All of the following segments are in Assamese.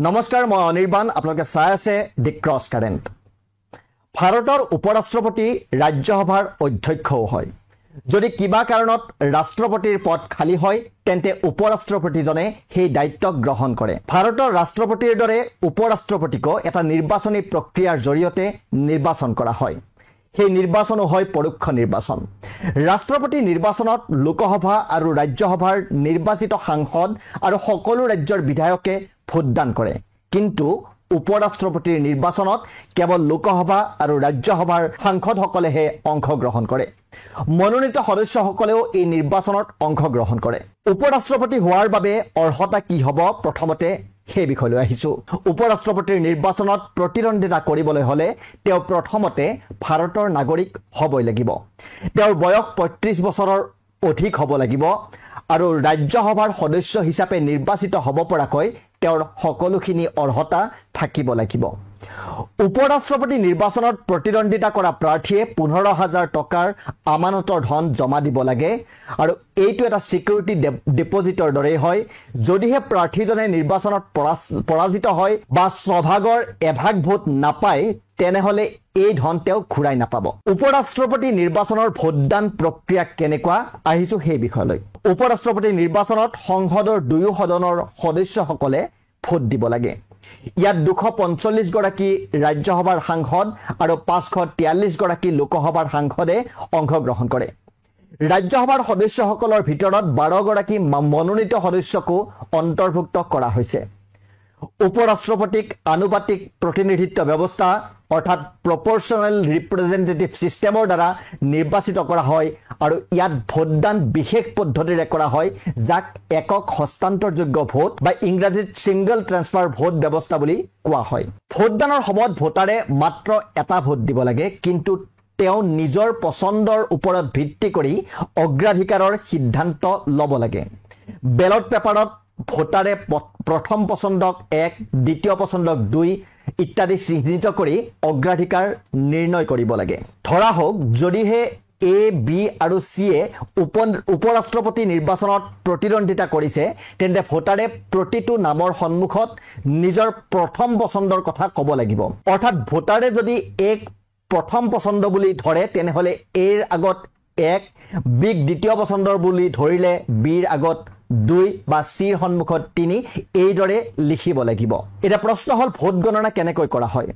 নমস্কাৰ মই অনিৰ্বাণ আপোনালোকে চাই আছে দি ক্ৰছ কাৰেণ্ট ভাৰতৰ উপৰাষ্ট্ৰপতি ৰাজ্যসভাৰ অধ্যক্ষও হয় যদি কিবা কাৰণত ৰাষ্ট্ৰপতিৰ পদ খালি হয় তেন্তে উপৰাষ্ট্ৰপতিজনে সেই দায়িত্ব গ্ৰহণ কৰে ভাৰতৰ ৰাষ্ট্ৰপতিৰ দৰে উপৰাষ্ট্ৰপতিকো এটা নিৰ্বাচনী প্ৰক্ৰিয়াৰ জৰিয়তে নিৰ্বাচন কৰা হয় সেই নিৰ্বাচনো হয় পৰোক্ষ নিৰ্বাচন ৰাষ্ট্ৰপতি নিৰ্বাচনত লোকসভা আৰু ৰাজ্যসভাৰ নিৰ্বাচিত সাংসদ আৰু সকলো ৰাজ্যৰ বিধায়কে ভোটদান কৰে কিন্তু উপৰাষ্ট্ৰপতিৰ নিৰ্বাচনত কেৱল লোকসভা আৰু ৰাজ্যসভাৰ সাংসদসকলেহে অংশগ্ৰহণ কৰে মনোনীত সদস্যসকলেও এই নিৰ্বাচনত অংশগ্ৰহণ কৰে উপৰাষ্ট্ৰপতি হোৱাৰ বাবে অৰ্হতা কি হ'ব প্ৰথমতে সেই বিষয়লৈ আহিছো উপৰাষ্ট্ৰপতিৰ নিৰ্বাচনত প্ৰতিদ্বন্দ্বিতা কৰিবলৈ হলে তেওঁ প্ৰথমতে ভাৰতৰ নাগৰিক হ'বই লাগিব তেওঁৰ বয়স 35 বছৰৰ অধিক হ'ব লাগিব আৰু ৰাজ্যসভাৰ সদস্য হিচাপে নিৰ্বাচিত হ'ব পৰাকৈ তেওঁৰ সকলোখিনি অৰ্হতা থাকিব লাগিব উপৰাষ্ট্ৰপতি নিৰ্বাচনত প্ৰতিদ্বন্দ্বিতা কৰা প্ৰাৰ্থীয়ে 15,000 টকাৰ আমানতৰ ধন জমা দিব লাগে আৰু এইটো এটা সিকিউৰিটি ডিপোজিটৰ দৰে হয় যদিহে প্ৰাৰ্থীজনে নিৰ্বাচনত পৰাজিত হয় বা সভাগৰ এভাগ ভোট নাপায় তেনেহলে এই ধন তেওঁ ঘূৰাই নাপাব উপৰাষ্ট্ৰপতি নিৰ্বাচনৰ ভোটদান প্ৰক্ৰিয়া কেনেকুৱা আহিছো সেই বিষয়লৈ উপৰাষ্ট্ৰপতি নিৰ্বাচনত সংসদৰ দুয়ো সদনৰ সদস্যসকলে ভোট দিব লাগে ইয়াত 245 গৰাকী ৰাজ্যসভাৰ সাংসদ আৰু 543 গৰাকী লোকসভাৰ সাংসদে অংশগ্ৰহণ কৰে ৰাজ্যসভাৰ সদস্যসকলৰ ভিতৰত 12 গৰাকী মনোনীত সদস্যকো অন্তৰ্ভুক্ত কৰা হৈছে উপৰাষ্ট্ৰপতিক আনুপাতিক প্ৰতিনিধিত্ব ব্যৱস্থা অৰ্থাৎ প্ৰপৰ্চনেল ৰিপ্ৰেজেন্টেটিভ সিস্টেমৰ দ্বাৰা নিৰ্বাচিত কৰা হয় আৰু ইয়াত ভোটদান বিশেষ পদ্ধতিৰে কৰা হয় যাক একক হস্তান্তৰযোগ্য ভোট বা ইংৰাজীত সিংগল ট্ৰান্সফাৰ ভোট ব্যৱস্থা বুলি কোৱা হয় ভোটদানৰ সময়ত ভোটাৰে মাত্ৰ এটা ভোট দিব লাগে কিন্তু তেওঁ নিজৰ পছন্দৰ ওপৰত ভিত্তি কৰি অগ্ৰাধিকাৰৰ সিদ্ধান্ত ল'ব লাগে বেলট পেপাৰত ভোটাৰে প্ৰথম পছন্দক 1 দ্বিতীয় পছন্দক 2 ইত্যাদি চিহ্নিত কৰি অগ্ৰাধিকাৰ নিৰ্ণয় কৰিব লাগে ধৰা হোক যদিহে এ বি আৰু চি এ উপৰাষ্ট্ৰপতি নিৰ্বাচনত প্ৰতিদ্বন্দ্বিতা কৰিছে তেন্তে ভোটাৰে প্ৰতিটো নামৰ সন্মুখত নিজৰ প্ৰথম পছন্দৰ কথা ক'ব লাগিব অৰ্থাৎ ভোটাৰে যদি এক প্ৰথম পছন্দ বুলি ধৰে তেনেহলে এৰ আগত 1 বিগ দ্বিতীয় পছন্দৰ বুলি ধৰিলে বিৰ আগত 2 বা চিৰ সন্মুখত 3 এইদৰে লিখিব লাগিব এটা প্ৰশ্ন হল ভোট গণনা কেনেকৈ কৰা হয়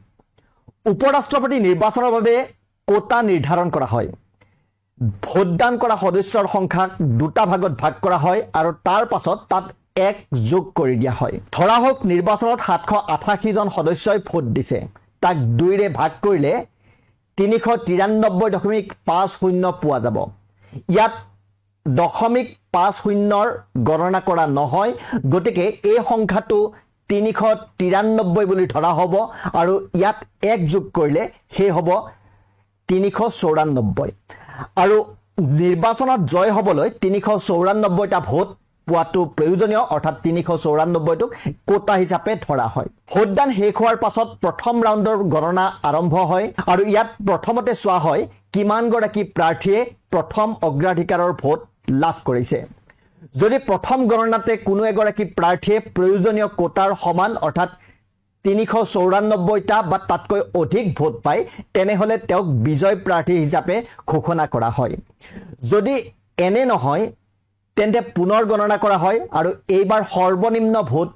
উপৰাষ্ট্ৰপতি নিৰ্বাচনৰ বাবে কোটা নিৰ্ধাৰণ কৰা হয় ভোটদান কৰা সদস্যৰ সংখ্যাক দুটা ভাগত ভাগ কৰা হয় আৰু তাৰ পাছত তাত 1 যোগ কৰি দিয়া হয় ধৰা হোক নিৰ্বাচনত 788 জন সদস্যই ভোট দিছে তাক 2 ৰে ভাগ কৰিলে 393.50 পোৱা যাব ইয়াত 0.50 গণনা কৰা নহয় গতিকে এই সংখ্যাটো 393 বুলি ধৰা হ'ব আৰু ইয়াত 1 যোগ কৰিলে হে হ'ব 394 আৰু নিৰ্বাচনত জয় হ'বলৈ 394টা ভোট পোৱাটো প্ৰয়োজনীয় অৰ্থাৎ 394টোক কোটা হিচাপে ধৰা হয় ভোটদান শেষ হোৱাৰ পাছত প্ৰথম ৰাউণ্ডৰ গণনা আৰম্ভ হয় আৰু ইয়াত প্ৰথমতে চোৱা হয় কিমান গৰাকী প্ৰাৰ্থীয়ে প্ৰথম অগ্ৰাধিকাৰৰ ভোট লাভ কৰিছে যদি প্ৰথম গণনাতে কোনো এগৰাকী প্ৰাৰ্থীয়ে প্ৰয়োজনীয় কোটাৰ সমান অৰ্থাৎ 394টা বা তাতকৈ অধিক ভোট পায় তেনেহলে তেওঁক বিজয় প্ৰাৰ্থী হিচাপে ঘোষণা কৰা হয় যদি এনে নহয় তেন্তে পুনৰ গণনা কৰা হয় আৰু এইবাৰ সৰ্বনিম্ন ভোট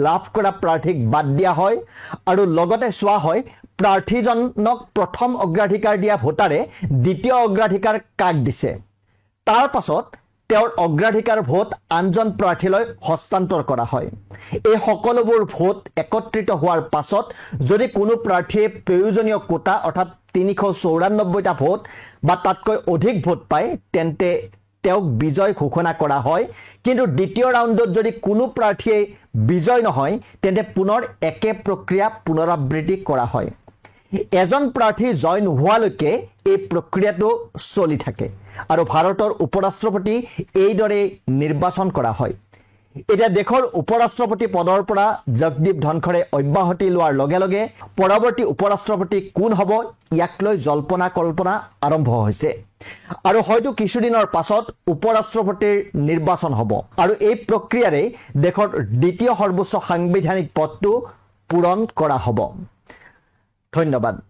লাভ কৰা প্ৰাৰ্থীক বাদ দিয়া হয় আৰু লগতে চোৱা হয় প্ৰাৰ্থীজনক প্ৰথম অগ্ৰাধিকাৰ দিয়া ভোটাৰে দ্বিতীয় অগ্ৰাধিকাৰ কাক দিছে তাৰ পাছত তেওঁৰ অগ্ৰাধিকাৰ ভোট আনজন প্ৰাৰ্থীলৈ হস্তান্তৰ কৰা হয় এই সকলোবোৰ ভোট একত্ৰিত হোৱাৰ পাছত যদি কোনো প্ৰাৰ্থীয়ে প্ৰয়োজনীয় কোটা অৰ্থাৎ 394টা ভোট বা তাতকৈ অধিক ভোট পায় তেন্তে তেওঁক বিজয় ঘোষণা কৰা হয় কিন্তু দ্বিতীয় ৰাউণ্ডত যদি কোনো প্ৰাৰ্থীয়ে বিজয় নহয় তেন্তে পুনৰ একে প্ৰক্ৰিয়া পুনৰাবৃত্তি কৰা হয় এজন প্ৰাৰ্থী জয় নোহোৱালৈকে এই প্ৰক্ৰিয়াটো চলি থাকে আৰু ভাৰতৰ উপৰাষ্ট্ৰপতি এইদৰে নিৰ্বাচন কৰা হয় এতিয়া দেশৰ উপৰাষ্ট্ৰপতি পদৰ পৰা জগদীপ ধনখৰে অব্যাহতি লোৱাৰ লগে লগে পৰৱৰ্তী উপৰাষ্ট্ৰপতি কোন হ'ব ইয়াক লৈ জল্পনা কল্পনা আৰম্ভ হৈছে আৰু হয়তো কিছুদিনৰ পাছত উপৰাষ্ট্ৰপতিৰ নিৰ্বাচন হ'ব আৰু এই প্ৰক্ৰিয়াৰে দেশৰ দ্বিতীয় সৰ্বোচ্চ সাংবিধানিক পদটো পূৰণ কৰা হ'ব। ধন্যবাদ।